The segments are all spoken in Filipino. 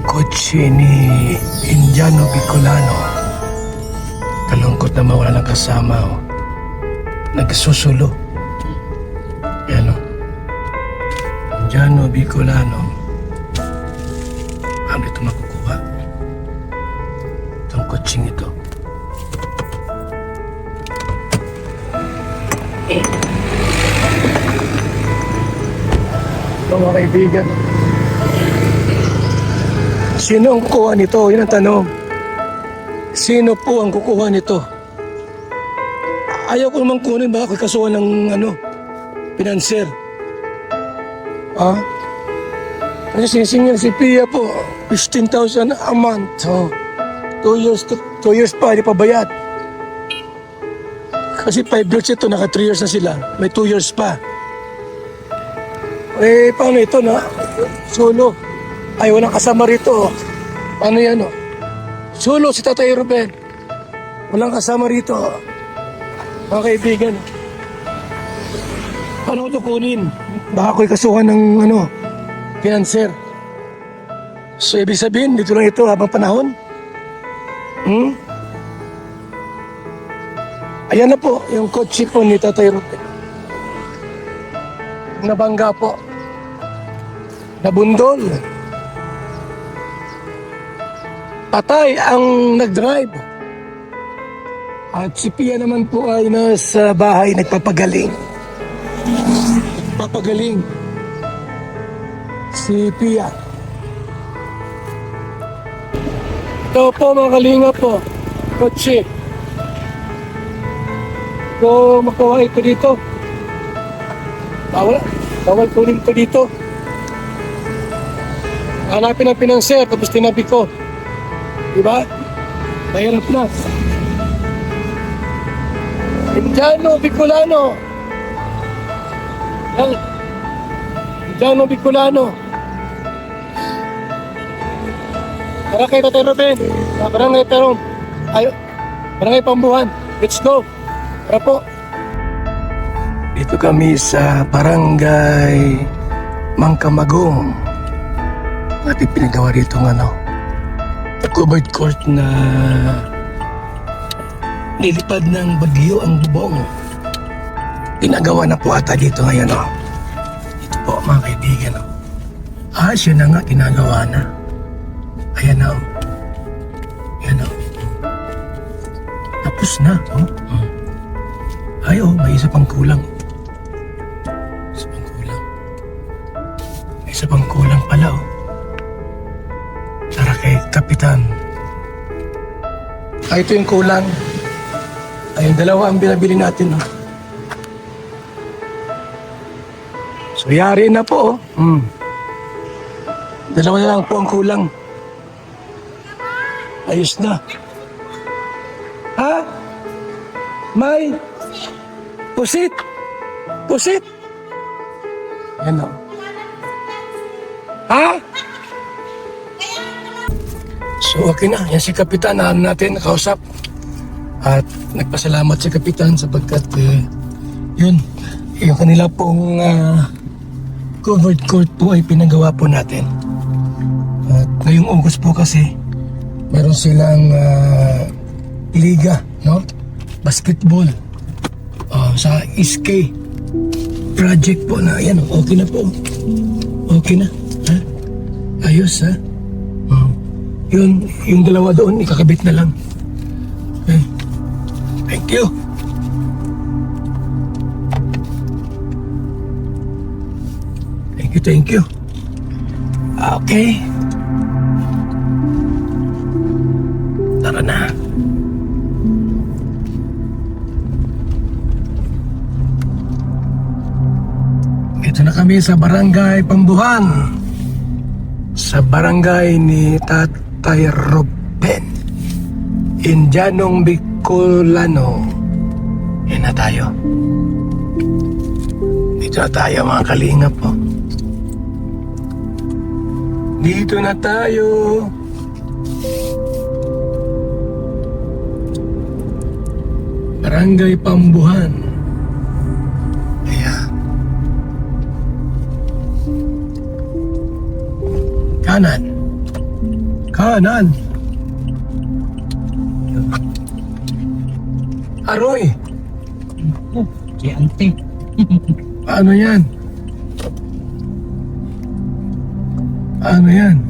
kotse ni Indiano Bicolano. Kalungkot na mawala ng kasama. Oh. Nagsusulo. Yan o. Indiano Bicolano. Ano ito makukuha? Itong kotseng ito. Ito mga kaibigan. Sino ang kukuha nito? Yun ang tanong. Sino po ang kukuha nito? Ayaw ko naman kunin, baka kasuhan ng pinanser. Ha? Kasi sinisingil si Pia po, 15,000 a month. Oh. 2 years pa, hindi pa bayad. Kasi 5 years ito, naka 3 years na sila. May 2 years pa. Eh, paano ito na? Solo. Ay, walang kasama rito. Paano yan, oh? Solo si Tatay Ruben. Walang kasama rito. Mga kaibigan. Paano ko ito kunin? Baka ko'y kasuhan ng, pinanser. So, ibig sabihin, dito lang ito habang panahon. Ayan na po, yung kotse po ni Tatay Ruben. Nabangga po. Nabundol. Patay ang nag-drive. At si Pia naman po ay nasa bahay nagpapagaling. Nagpapagaling. Si Pia. Ito po mga kalinga po. Kotse. So makuha ito dito. Bawal kunin ito dito. Hanapin ang pinanser tapos tinabi ko. Diba? Mahirap na. Indiano Bicolano. Yan. Indiano Bicolano. Tara kay Tatay Ruben. Barangay Terong. Barangay Pambuhan. Let's go. Tara po. Dito kami sa Barangay Mangkamagong. At ipinagawa rito covered court na nilipad ng bagyo ang bubong. Pinagawa na po ata dito ngayon. Ito po mga kaibigan. Siya na nga ginagawa na. Ayan na. Ayan na. Tapos na. May isa pang kulang. May isa pang kulang pala. Tara kay Kapitan. Ito yung kulang. Yung dalawa ang binabili natin. So yari na po. Dalawa na lang po ang kulang. Ayos na. Ha? May pusit. Pusit. Yan o. Ha? So okay na, yan si Kapitan na natin nakausap. At nagpasalamat si Kapitan sapagkat yung kanila pong covered court po ay pinagawa po natin. At ngayong August po kasi meron silang liga, basketball sa SK project po na yan, okay na po. Okay na. Ha? Ayos ha. Yung dalawa doon, ikakabit na lang. Okay. Thank you. Thank you. Okay. Tara na. Ito na kami sa Barangay Pambuhan. Sa barangay ni Tatay Ruben. Indianong Bicolano. Yan na tayo. Dito na tayo mga kalingap po. Dito na tayo. Barangay Pambuhan. Ayan. Kanan. Kanan. Aroy. Oh, si Ante. Ano yan? Ano yan?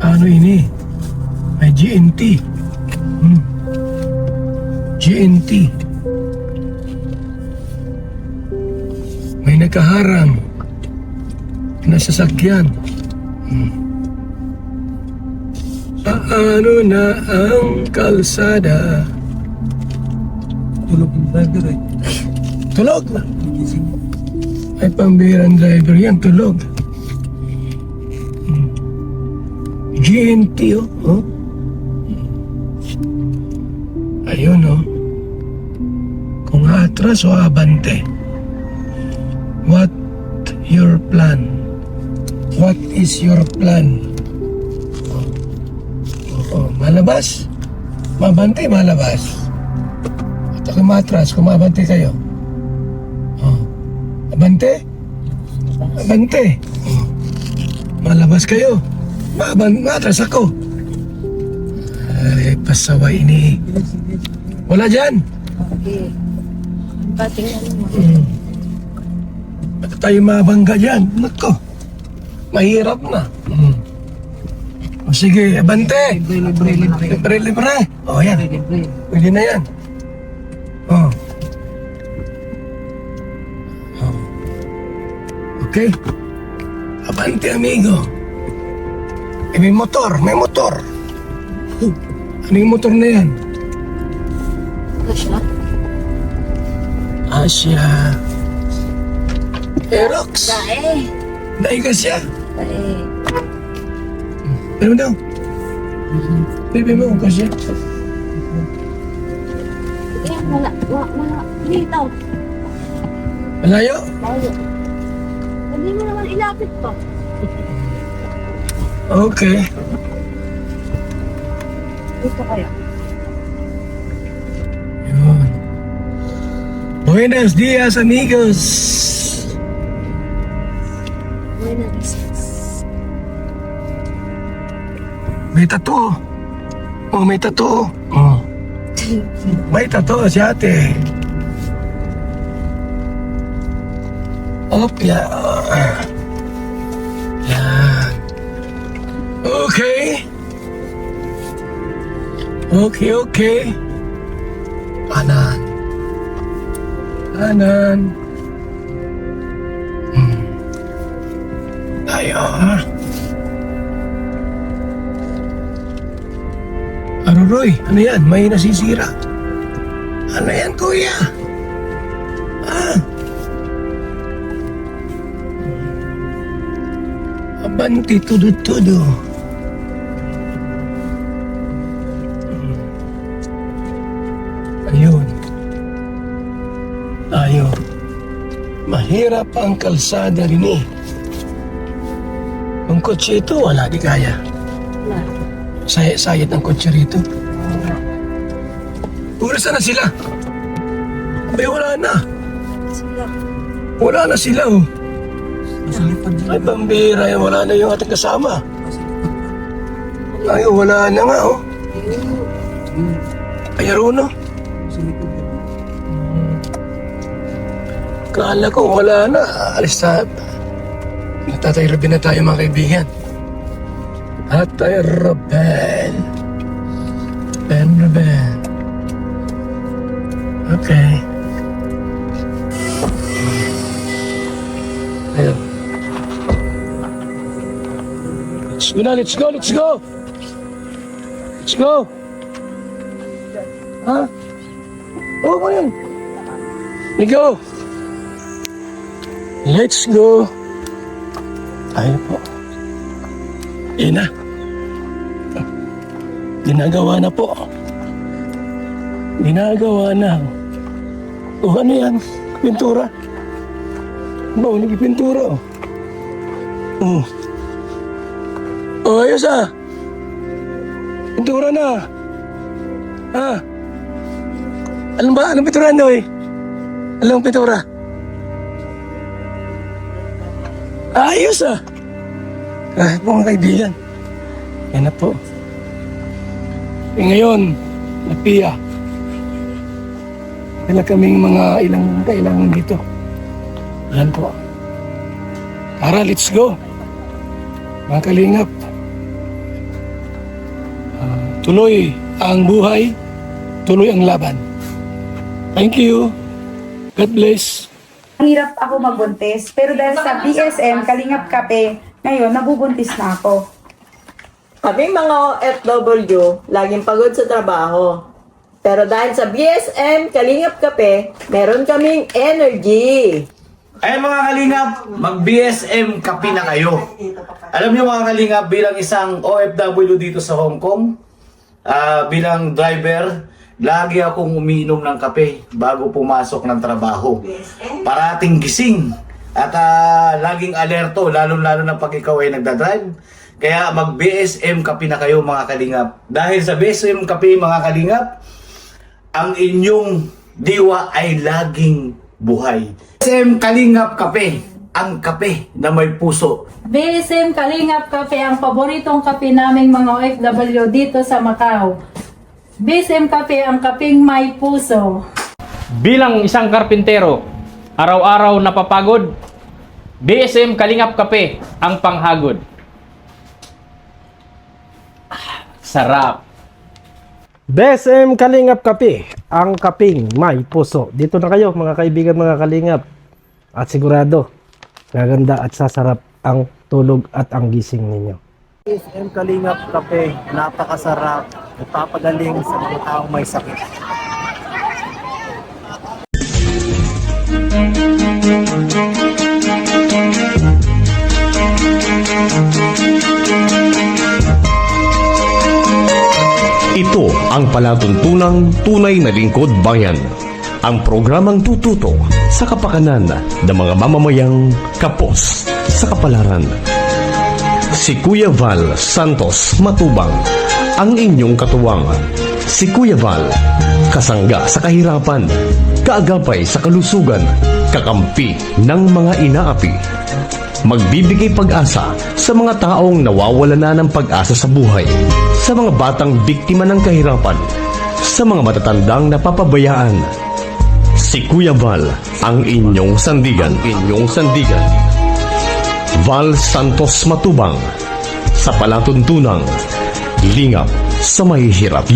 Ano ini? May GNT. GNT. May nakaharang na sasakyan. Paano na ang kalsada? Tulog yung driver eh. Tulog na. Gising. Ay pambirang driver yan, tulog. GNT oh. Ayun oh. Kung atras o abante. What your plan? What is your plan? Malabas? Mabante, malabas. At ako matras, kung mabante kayo. Abante? Abante. Malabas kayo. Matras ako. Ay, pasaway ini. Wala dyan. Okay. Bating ano mo. Ba't tayo mabangga dyan? Nako. Mahirap na. O sige, abante. Libre. Libre. O yan. Libre. Pwede na yan. Oh. Okay. Abante, amigo. Eh, may motor. May motor. Ano yung motor na yan? Ano siya? Asya. Aerox. Dae. Dahil ka siya. Dae. Ano daw? Baby mo, kasi. Eh, wala. Dito. Malayo. Tayo. Hindi mo naman ilapit pa. Okay. Dito kaya. Yun. Buenos dias, amigos. Buenas. May tattoo. Oh, may tattoo. Oh. May tattoo si ate. Yeah. Yan. Okay. Okay. Kanan. Tayo, ha? Aruroy, ano yan? May nasisira. Ano yan, kuya? Abanti todo. Ayun. Tayo. Mahirap ang kalsada rin eh. Ang kotse ito, wala di kaya. Wala. Sayat ng kotse rito. Oras na sila. Abay, wala na. Sila. Wala na sila oh. Nasa lipad Ay, pambira yan. Wala na yung ating kasama. Ay, wala na nga oh. Ay, Aruno. Nasa lipad yan. Kala ko wala na. Alis na. Tatay Ruben na tayo mga kaibigan. Tatay Ruben. Ruben. Okay. Ayun. Let's go. Ha? Oo mo yun. Let's go. Tayo po. Yan na. Ginagawa na po. O ano yan? Pintura. Baunig pintura. Ayos ah. Pintura na. Anong pintura Noy? Anong pintura? Ayos ah! Mga kaibigan. Yan na po. Ngayon, napiya. Wala kaming mga ilang kailangan dito. Yan po. Tara, let's go. Mga kalingap. Tuloy ang buhay. Tuloy ang laban. Thank you. God bless. Hirap ako magbuntis, pero dahil sa BSM, Kalingap Kape, ngayon, nabubuntis na ako. Kaming mga OFW, laging pagod sa trabaho. Pero dahil sa BSM, Kalingap Kape, meron kaming energy. Ay mga kalingap, mag-BSM kape na kayo. Alam niyo mga kalingap, bilang isang OFW dito sa Hong Kong, bilang driver, lagi akong umiinom ng kape bago pumasok ng trabaho. Parating gising at laging alerto, lalo-lalo na pag ikaw ay nagdadrive. Kaya mag-BSM kape na kayo mga kalingap. Dahil sa BSM kape mga kalingap, ang inyong diwa ay laging buhay. BSM Kalingap Kape, ang kape na may puso. BSM Kalingap Kape ang paboritong kape naming mga OFW dito sa Macau. BSM Kape ang kapeng may puso. Bilang isang karpintero, araw-araw napapagod, BSM Kalingap Kape ang panghagod. Sarap! BSM Kalingap Kape, ang kaping may puso. Dito na kayo mga kaibigan, mga kalingap. At sigurado, gaganda at sasarap ang tulog at ang gising ninyo. BSM Kalingap Kape, napakasarap. Nagpapagaling sa mga taong may sakit. Ito ang palatuntunang tunay na lingkod bayan. Ang programang tututo sa kapakanan ng mga mamamayang kapos sa kapalaran. Si Kuya Val Santos Matubang, ang inyong katuwang. Si Kuya Val, kasangga sa kahirapan, kaagapay sa kalusugan, kakampi ng mga inaapi. Magbibigay pag-asa sa mga taong nawawala na ng pag-asa sa buhay, sa mga batang biktima ng kahirapan, sa mga matatandang napapabayaan. Si Kuya Val, ang inyong sandigan. Val Santos Matubang, sa palatuntunang lingap sa mahihirap.